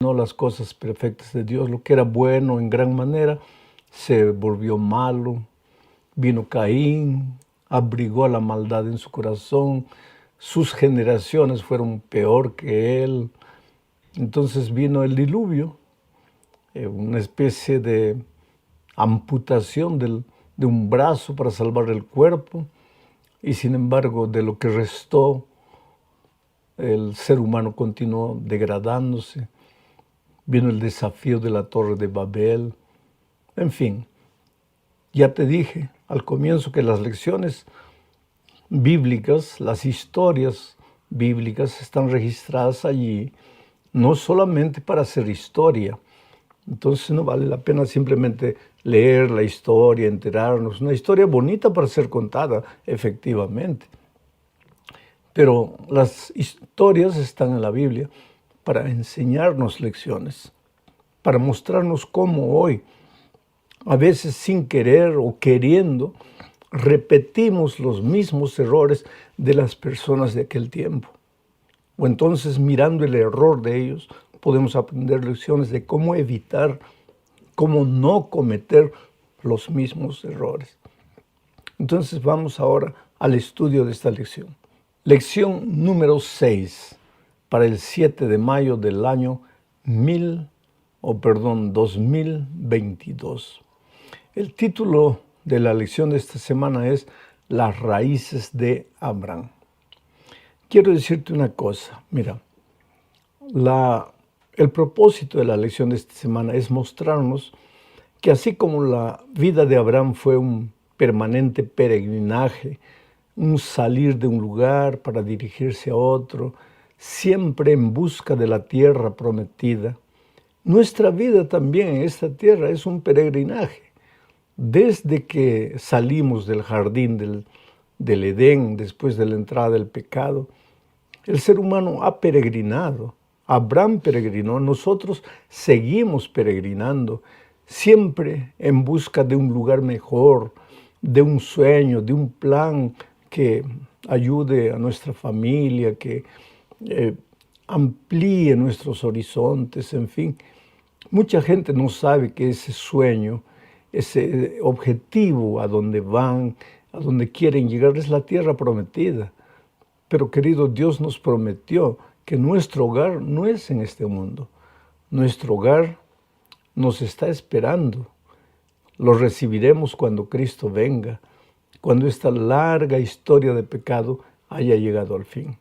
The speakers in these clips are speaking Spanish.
No las cosas perfectas de Dios, lo que era bueno en gran manera se volvió malo. Vino Caín, abrigó la maldad en su corazón, sus generaciones fueron peor que él. Entonces vino el diluvio, una especie de amputación de un brazo para salvar el cuerpo, y sin embargo de lo que restó, el ser humano continuó degradándose. Vino el desafío de la Torre de Babel. En fin, ya te dije al comienzo que las lecciones bíblicas, las historias bíblicas están registradas allí, no solamente para hacer historia. Entonces no vale la pena simplemente leer la historia, enterarnos. Una historia bonita para ser contada, efectivamente. Pero las historias están en la Biblia para enseñarnos lecciones, para mostrarnos cómo hoy, a veces sin querer o queriendo, repetimos los mismos errores de las personas de aquel tiempo. O entonces, mirando el error de ellos, podemos aprender lecciones de cómo evitar, cómo no cometer los mismos errores. Entonces vamos ahora al estudio de esta lección. Lección número 6, para el 7 de mayo del año 2022. El título de la lección de esta semana es Las raíces de Abraham. Quiero decirte una cosa, mira, el propósito de la lección de esta semana es mostrarnos que así como la vida de Abraham fue un permanente peregrinaje, un salir de un lugar para dirigirse a otro, siempre en busca de la tierra prometida, nuestra vida también en esta tierra es un peregrinaje. Desde que salimos del jardín del Edén, después de la entrada del pecado, el ser humano ha peregrinado. Abraham peregrinó, nosotros seguimos peregrinando, siempre en busca de un lugar mejor, de un sueño, de un plan que ayude a nuestra familia, que amplíe nuestros horizontes, en fin. Mucha gente no sabe que ese sueño, ese objetivo a donde van, a donde quieren llegar, es la tierra prometida. Pero querido, Dios nos prometió que nuestro hogar no es en este mundo. Nuestro hogar nos está esperando. Lo recibiremos cuando Cristo venga, cuando esta larga historia de pecado haya llegado al fin.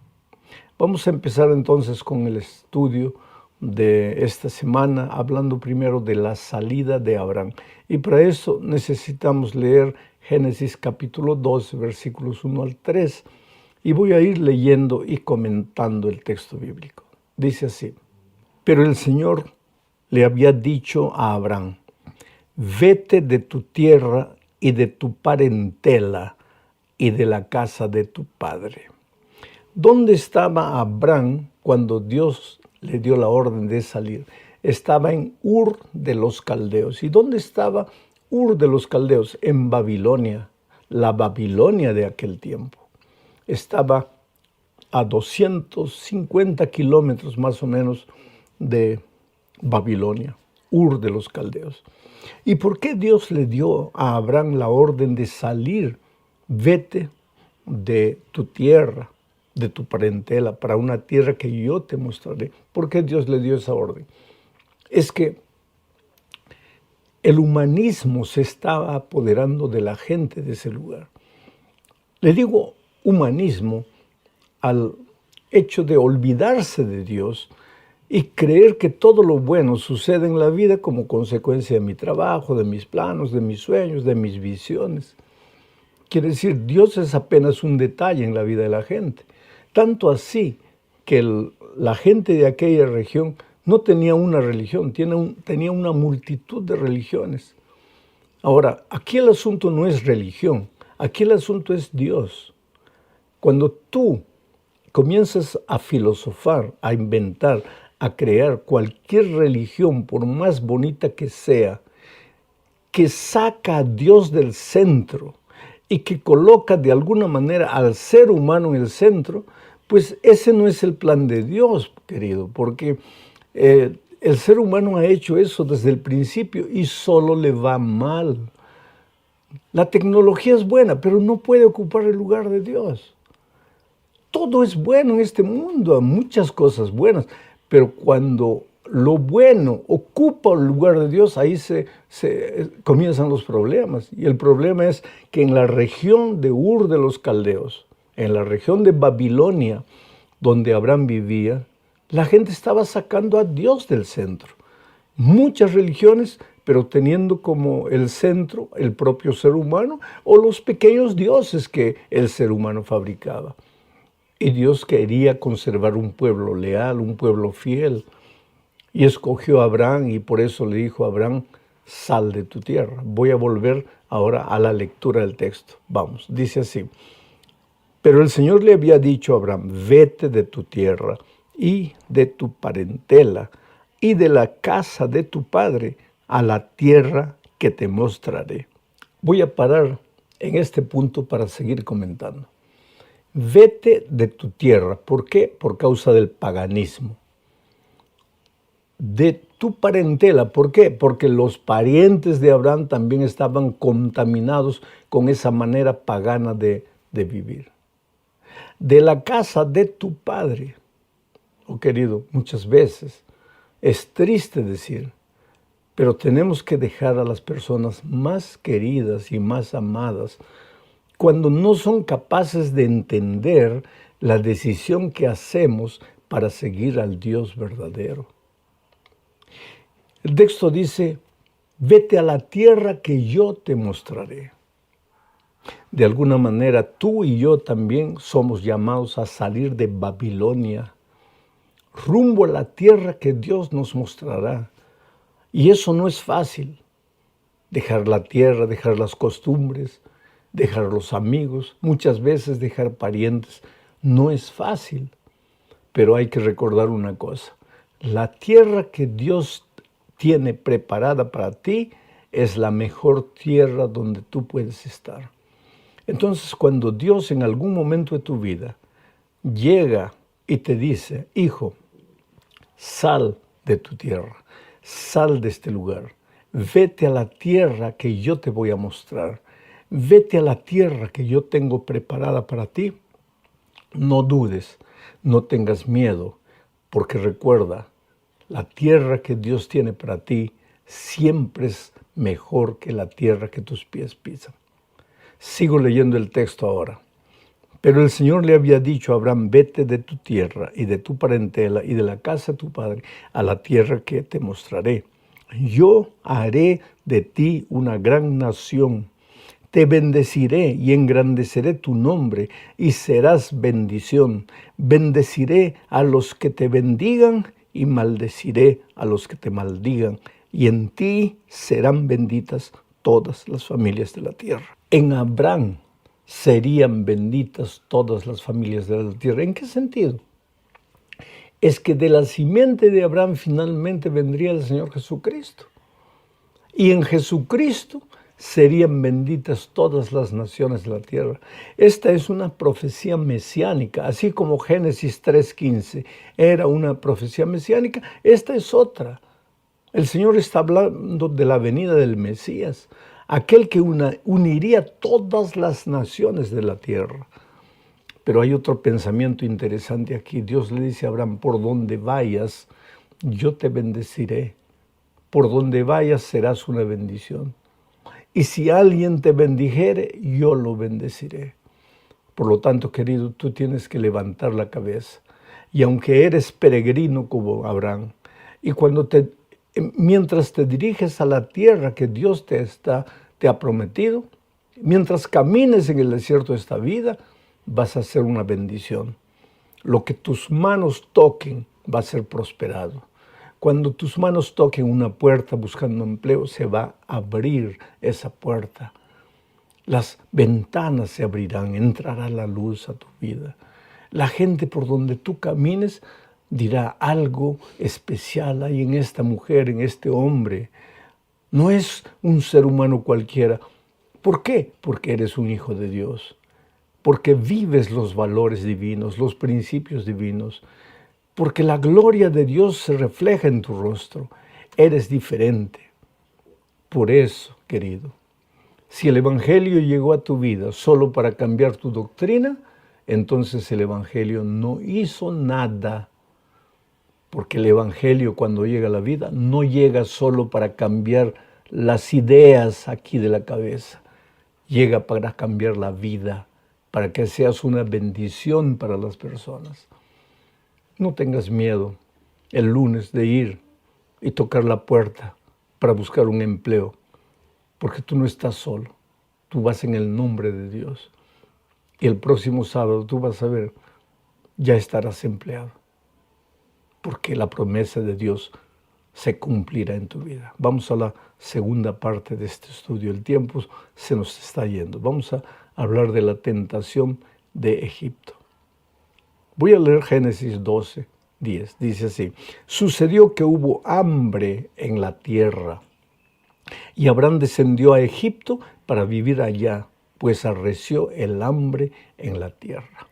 Vamos a empezar entonces con el estudio de esta semana, hablando primero de la salida de Abraham. Y para eso necesitamos leer Génesis capítulo 12, versículos 1 al 3. Y voy a ir leyendo y comentando el texto bíblico. Dice así: Pero el Señor le había dicho a Abraham: vete de tu tierra y de tu parentela y de la casa de tu padre. ¿Dónde estaba Abraham cuando Dios le dio la orden de salir? Estaba en Ur de los Caldeos. ¿Y dónde estaba Ur de los Caldeos? En Babilonia, la Babilonia de aquel tiempo. Estaba a 250 kilómetros más o menos de Babilonia, Ur de los Caldeos. ¿Y por qué Dios le dio a Abraham la orden de salir? Vete de tu tierra, de tu parentela, para una tierra que yo te mostraré. ¿Por qué Dios le dio esa orden? Es que el humanismo se estaba apoderando de la gente de ese lugar. Le digo humanismo al hecho de olvidarse de Dios y creer que todo lo bueno sucede en la vida como consecuencia de mi trabajo, de mis planos, de mis sueños, de mis visiones. Quiere decir, Dios es apenas un detalle en la vida de la gente. Tanto así que la gente de aquella región no tenía una religión, tenía una multitud de religiones. Ahora, aquí el asunto no es religión, aquí el asunto es Dios. Cuando tú comienzas a filosofar, a inventar, a crear cualquier religión, por más bonita que sea, que saca a Dios del centro y que coloca de alguna manera al ser humano en el centro, pues ese no es el plan de Dios, querido, porque el ser humano ha hecho eso desde el principio y solo le va mal. La tecnología es buena, pero no puede ocupar el lugar de Dios. Todo es bueno en este mundo, hay muchas cosas buenas, pero cuando lo bueno ocupa el lugar de Dios, ahí se comienzan los problemas. Y el problema es que en la región de Ur de los Caldeos, en la región de Babilonia, donde Abraham vivía, la gente estaba sacando a Dios del centro. Muchas religiones, pero teniendo como el centro el propio ser humano o los pequeños dioses que el ser humano fabricaba. Y Dios quería conservar un pueblo leal, un pueblo fiel. Y escogió a Abraham y por eso le dijo a Abraham, sal de tu tierra. Voy a volver ahora a la lectura del texto. Vamos, dice así. Pero el Señor le había dicho a Abraham, vete de tu tierra y de tu parentela y de la casa de tu padre a la tierra que te mostraré. Voy a parar en este punto para seguir comentando. Vete de tu tierra. ¿Por qué? Por causa del paganismo. De tu parentela. ¿Por qué? Porque los parientes de Abraham también estaban contaminados con esa manera pagana de vivir. De la casa de tu padre. Oh querido, muchas veces es triste decir, pero tenemos que dejar a las personas más queridas y más amadas cuando no son capaces de entender la decisión que hacemos para seguir al Dios verdadero. El texto dice, vete a la tierra que yo te mostraré. De alguna manera, tú y yo también somos llamados a salir de Babilonia, rumbo a la tierra que Dios nos mostrará. Y eso no es fácil. Dejar la tierra, dejar las costumbres, dejar los amigos, muchas veces dejar parientes, no es fácil. Pero hay que recordar una cosa, la tierra que Dios tiene preparada para ti es la mejor tierra donde tú puedes estar. Entonces, cuando Dios en algún momento de tu vida llega y te dice, hijo, sal de tu tierra, sal de este lugar, vete a la tierra que yo te voy a mostrar, vete a la tierra que yo tengo preparada para ti, no dudes, no tengas miedo, porque recuerda, la tierra que Dios tiene para ti siempre es mejor que la tierra que tus pies pisan. Sigo leyendo el texto ahora. Pero el Señor le había dicho a Abraham, vete de tu tierra y de tu parentela y de la casa de tu padre a la tierra que te mostraré. Yo haré de ti una gran nación. Te bendeciré y engrandeceré tu nombre y serás bendición. Bendeciré a los que te bendigan y maldeciré a los que te maldigan. Y en ti serán benditas todas las familias de la tierra. En Abraham serían benditas todas las familias de la tierra. ¿En qué sentido? Es que de la simiente de Abraham finalmente vendría el Señor Jesucristo. Y en Jesucristo serían benditas todas las naciones de la tierra. Esta es una profecía mesiánica, así como Génesis 3:15 era una profecía mesiánica, esta es otra. El Señor está hablando de la venida del Mesías, aquel que uniría todas las naciones de la tierra. Pero hay otro pensamiento interesante aquí. Dios le dice a Abraham, por donde vayas, yo te bendeciré. Por donde vayas serás una bendición. Y si alguien te bendijere, yo lo bendeciré. Por lo tanto, querido, tú tienes que levantar la cabeza. Y aunque eres peregrino como Abraham, y mientras te diriges a la tierra que Dios te ha prometido, mientras camines en el desierto de esta vida, vas a ser una bendición. Lo que tus manos toquen va a ser prosperado. Cuando tus manos toquen una puerta buscando empleo, se va a abrir esa puerta. Las ventanas se abrirán, entrará la luz a tu vida. La gente por donde tú camines dirá algo especial hay en esta mujer, en este hombre. No es un ser humano cualquiera. ¿Por qué? Porque eres un hijo de Dios. Porque vives los valores divinos, los principios divinos. porque la gloria de Dios se refleja en tu rostro. Eres diferente. Por eso, querido, si el Evangelio llegó a tu vida solo para cambiar tu doctrina, entonces el Evangelio no hizo nada. Porque el Evangelio, cuando llega a la vida, no llega solo para cambiar las ideas aquí de la cabeza. Llega para cambiar la vida, para que seas una bendición para las personas. No tengas miedo el lunes de ir y tocar la puerta para buscar un empleo, porque tú no estás solo. Tú vas en el nombre de Dios. Y el próximo sábado tú vas a ver, ya estarás empleado, porque la promesa de Dios se cumplirá en tu vida. Vamos a la segunda parte de este estudio. El tiempo se nos está yendo. Vamos a hablar de la tentación de Egipto. Voy a leer Génesis 12:10. Dice así: sucedió que hubo hambre en la tierra, y Abraham descendió a Egipto para vivir allá, pues arreció el hambre en la tierra.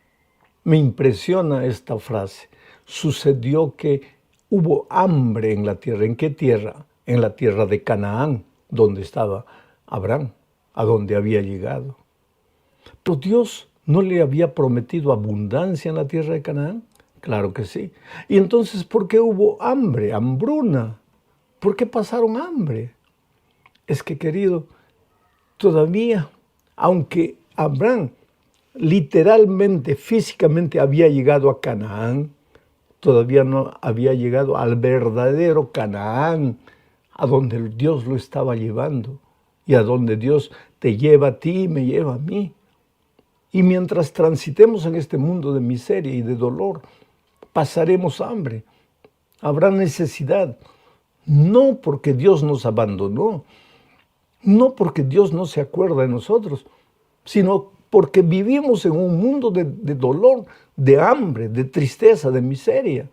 Me impresiona esta frase. Sucedió que hubo hambre en la tierra. ¿En qué tierra? En la tierra de Canaán, donde estaba Abraham, a donde había llegado. Pero Dios no le había prometido abundancia en la tierra de Canaán. Claro que sí. Y entonces, ¿por qué hubo hambre, hambruna? ¿Por qué pasaron hambre? Es que, querido, todavía, aunque Abraham literalmente, físicamente había llegado a Canaán, todavía no había llegado al verdadero Canaán, a donde Dios lo estaba llevando y a donde Dios te lleva a ti y me lleva a mí. Y mientras transitemos en este mundo de miseria y de dolor, pasaremos hambre, habrá necesidad, no porque Dios nos abandonó, no porque Dios no se acuerda de nosotros, sino porque vivimos en un mundo de dolor, de hambre, de tristeza, de miseria.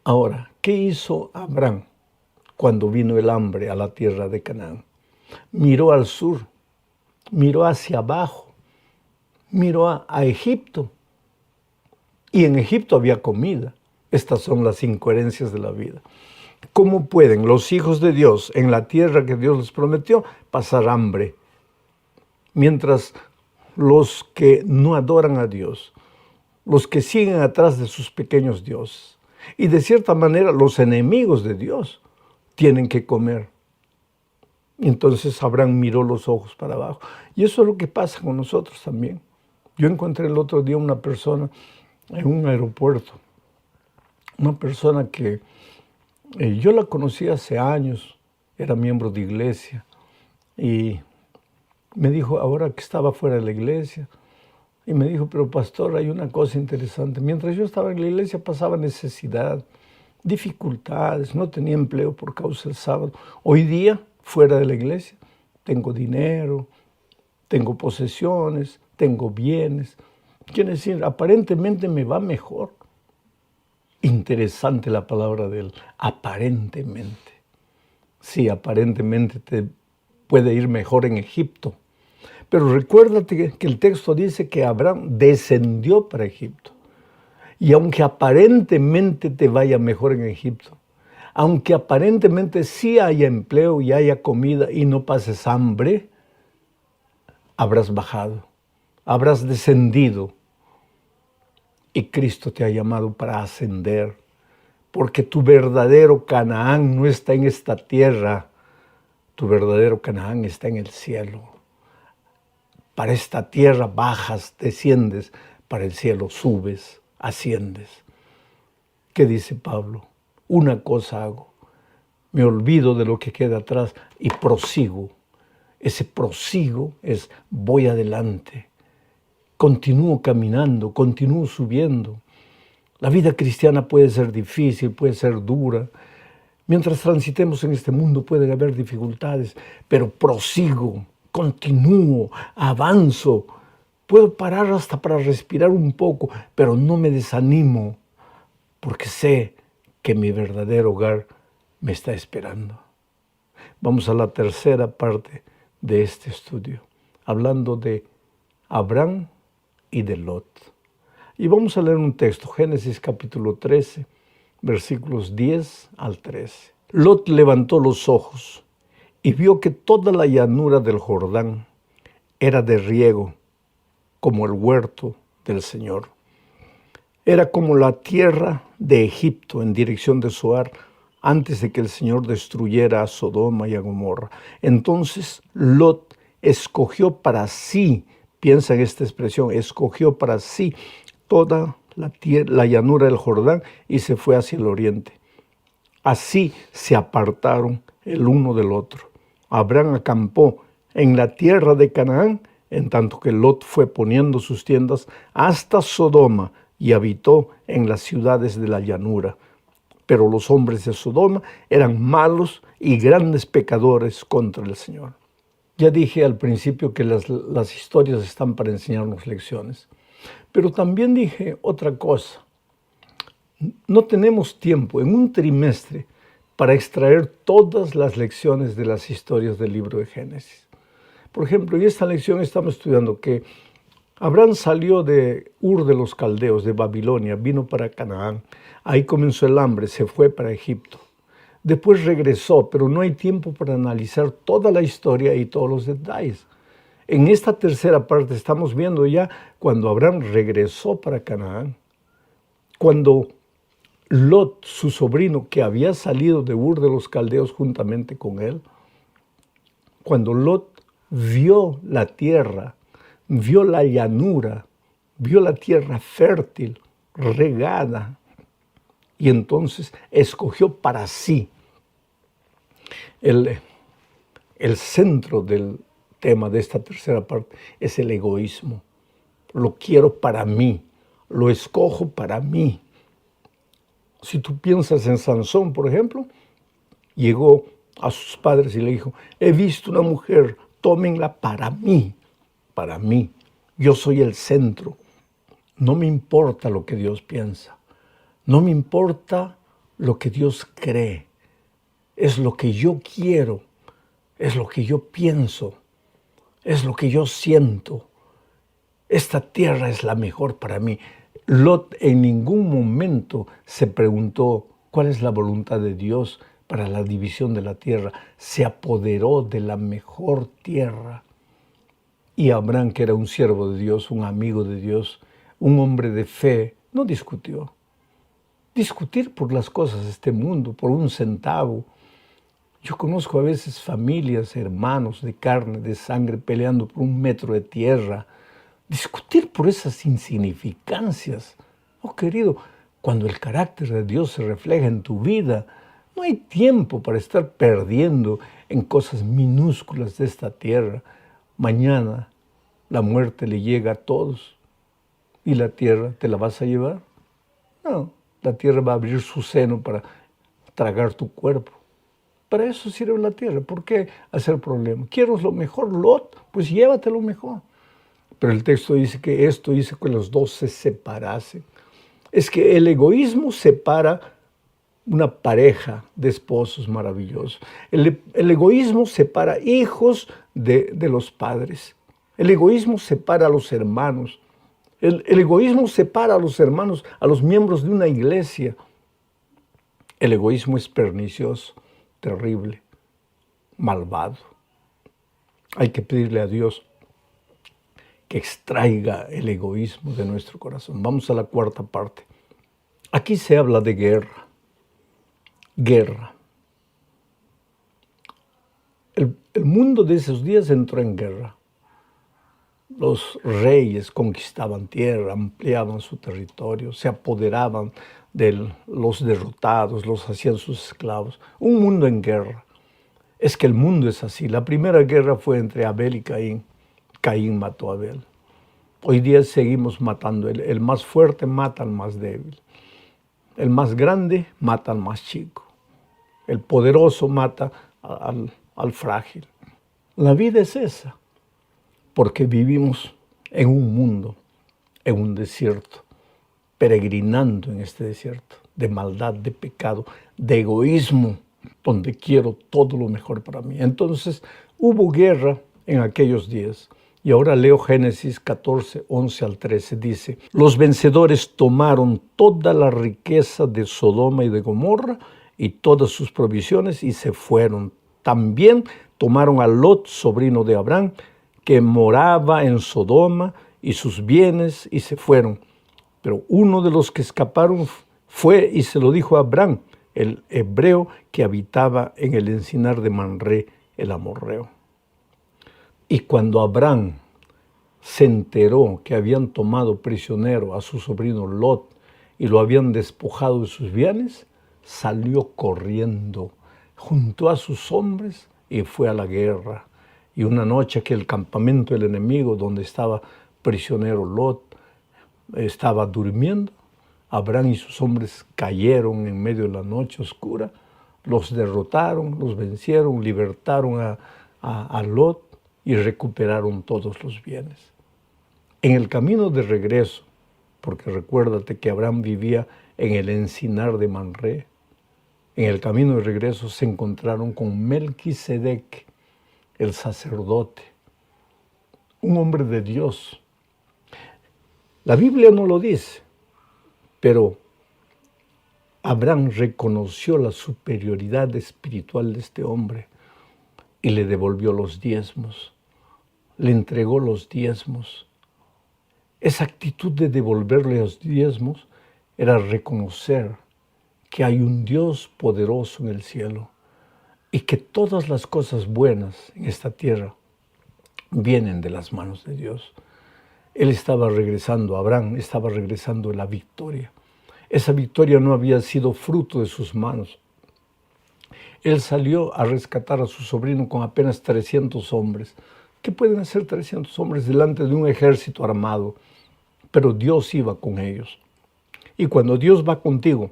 Ahora, ¿qué hizo Abraham cuando vino el hambre a la tierra de Canaán? Miró al sur, miró hacia abajo, miró a Egipto. Y en Egipto había comida. Estas son las incoherencias de la vida. ¿Cómo pueden los hijos de Dios en la tierra que Dios les prometió pasar hambre? Mientras los que no adoran a Dios, los que siguen atrás de sus pequeños dioses, y de cierta manera los enemigos de Dios tienen que comer. Y entonces Abraham miró los ojos para abajo. Y eso es lo que pasa con nosotros también. Yo encontré el otro día una persona en un aeropuerto, una persona que yo la conocí hace años, era miembro de iglesia, y me dijo, ahora que estaba fuera de la iglesia, y me dijo, pero pastor, hay una cosa interesante. Mientras yo estaba en la iglesia pasaba necesidad, dificultades, no tenía empleo por causa del sábado. Hoy día, fuera de la iglesia, tengo dinero, tengo posesiones, tengo bienes. Quiere decir, aparentemente me va mejor. Interesante la palabra de él, aparentemente. Sí, aparentemente te puede ir mejor en Egipto. Pero recuérdate que el texto dice que Abraham descendió para Egipto. Y aunque aparentemente te vaya mejor en Egipto, aunque aparentemente sí haya empleo y haya comida y no pases hambre, habrás bajado, habrás descendido. Y Cristo te ha llamado para ascender, porque tu verdadero Canaán no está en esta tierra, tu verdadero Canaán está en el cielo. Para esta tierra bajas, desciendes, para el cielo subes, asciendes. ¿Qué dice Pablo? Una cosa hago, me olvido de lo que queda atrás y prosigo. Ese prosigo es voy adelante, continúo caminando, continúo subiendo. La vida cristiana puede ser difícil, puede ser dura. Mientras transitemos en este mundo pueden haber dificultades, pero prosigo, continúo, avanzo. Puedo parar hasta para respirar un poco, pero no me desanimo, porque sé que mi verdadero hogar me está esperando. Vamos a la tercera parte de este estudio, hablando de Abraham y de Lot. Y vamos a leer un texto, Génesis capítulo 13, versículos 10 al 13. Lot levantó los ojos y vio que toda la llanura del Jordán era de riego, como el huerto del Señor. Era como la tierra de Egipto en dirección de Zoar, antes de que el Señor destruyera a Sodoma y a Gomorra. Entonces Lot escogió para sí, piensa en esta expresión, escogió para sí toda la llanura del Jordán y se fue hacia el oriente. Así se apartaron el uno del otro. Abraham acampó en la tierra de Canaán, en tanto que Lot fue poniendo sus tiendas hasta Sodoma y habitó en las ciudades de la llanura. Pero los hombres de Sodoma eran malos y grandes pecadores contra el Señor. Ya dije al principio que las historias están para enseñarnos lecciones. Pero también dije otra cosa. No tenemos tiempo en un trimestre para extraer todas las lecciones de las historias del libro de Génesis. Por ejemplo, en esta lección estamos estudiando que Abraham salió de Ur de los Caldeos, de Babilonia, vino para Canaán. Ahí comenzó el hambre, se fue para Egipto. Después regresó, pero no hay tiempo para analizar toda la historia y todos los detalles. En esta tercera parte estamos viendo ya cuando Abraham regresó para Canaán, cuando Lot, su sobrino, que había salido de Ur de los Caldeos juntamente con él, cuando Lot vio la tierra, vio la llanura, vio la tierra fértil, regada, y entonces escogió para sí el centro del tema de esta tercera parte es el egoísmo. Lo quiero para mí, lo escojo para mí. Si tú piensas en Sansón, por ejemplo, llegó a sus padres y le dijo, he visto una mujer, tómenla para mí, para mí. Yo soy el centro. No me importa lo que Dios piensa. No me importa lo que Dios cree. Es lo que yo quiero. Es lo que yo pienso. Es lo que yo siento. Esta tierra es la mejor para mí. Lot en ningún momento se preguntó cuál es la voluntad de Dios para la división de la tierra. Se apoderó de la mejor tierra. Y Abraham, que era un siervo de Dios, un amigo de Dios, un hombre de fe, no discutió. Discutir por las cosas de este mundo, por un centavo. Yo conozco a veces familias, hermanos de carne, de sangre, peleando por 1 metro de tierra. Discutir por esas insignificancias. Oh, querido, cuando el carácter de Dios se refleja en tu vida, no hay tiempo para estar perdiendo en cosas minúsculas de esta tierra. Mañana la muerte le llega a todos. ¿Y la tierra te la vas a llevar? No, la tierra va a abrir su seno para tragar tu cuerpo. Para eso sirve la tierra. ¿Por qué hacer problema? ¿Quieres lo mejor, Lot? Pues llévate lo mejor. Pero el texto dice que esto hizo que los dos se separasen. Es que el egoísmo separa una pareja de esposos maravillosos. El egoísmo separa hijos de los padres. El egoísmo separa a los hermanos. El egoísmo separa a los hermanos, a los miembros de una iglesia. El egoísmo es pernicioso, terrible, malvado. Hay que pedirle a Dios que extraiga el egoísmo de nuestro corazón. Vamos a la cuarta parte. Aquí se habla de guerra. Guerra. El mundo de esos días entró en guerra. Los reyes conquistaban tierra, ampliaban su territorio, se apoderaban de los derrotados, los hacían sus esclavos. Un mundo en guerra. Es que el mundo es así. La primera guerra fue entre Abel y Caín. Caín mató a Abel. Hoy día seguimos matando. El más fuerte mata al más débil. El más grande mata al más chico. El poderoso mata al frágil. La vida es esa. Porque vivimos en un mundo, en un desierto, peregrinando en este desierto, de maldad, de pecado, de egoísmo, donde quiero todo lo mejor para mí. Entonces hubo guerra en aquellos días Y ahora leo Génesis 14, 11 al 13. Dice, los vencedores tomaron toda la riqueza de Sodoma y de Gomorra y todas sus provisiones y se fueron. También tomaron a Lot, sobrino de Abraham, que moraba en Sodoma, y sus bienes, y se fueron. Pero uno de los que escaparon fue y se lo dijo a Abraham, el hebreo que habitaba en el encinar de Manré, el amorreo. Y cuando Abraham se enteró que habían tomado prisionero a su sobrino Lot y lo habían despojado de sus bienes, salió corriendo, juntó a sus hombres y fue a la guerra. Y una noche que el campamento del enemigo, donde estaba prisionero Lot, estaba durmiendo, Abraham y sus hombres cayeron en medio de la noche oscura, los derrotaron, los vencieron, libertaron a Lot y recuperaron todos los bienes. En el camino de regreso, porque recuérdate que Abraham vivía en el encinar de Manré, en el camino de regreso se encontraron con Melquisedec, el sacerdote, un hombre de Dios. La Biblia no lo dice, pero Abraham reconoció la superioridad espiritual de este hombre y le devolvió los diezmos, le entregó los diezmos. Esa actitud de devolverle los diezmos era reconocer que hay un Dios poderoso en el cielo y que todas las cosas buenas en esta tierra vienen de las manos de Dios. Él estaba regresando, Abraham estaba regresando de la victoria. Esa victoria no había sido fruto de sus manos. Él salió a rescatar a su sobrino con apenas 300 hombres. ¿Qué pueden hacer 300 hombres delante de un ejército armado? Pero Dios iba con ellos. Y cuando Dios va contigo,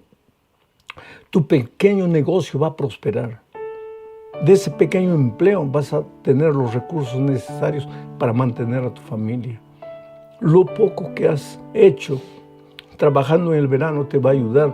tu pequeño negocio va a prosperar. De ese pequeño empleo vas a tener los recursos necesarios para mantener a tu familia. Lo poco que has hecho trabajando en el verano te va a ayudar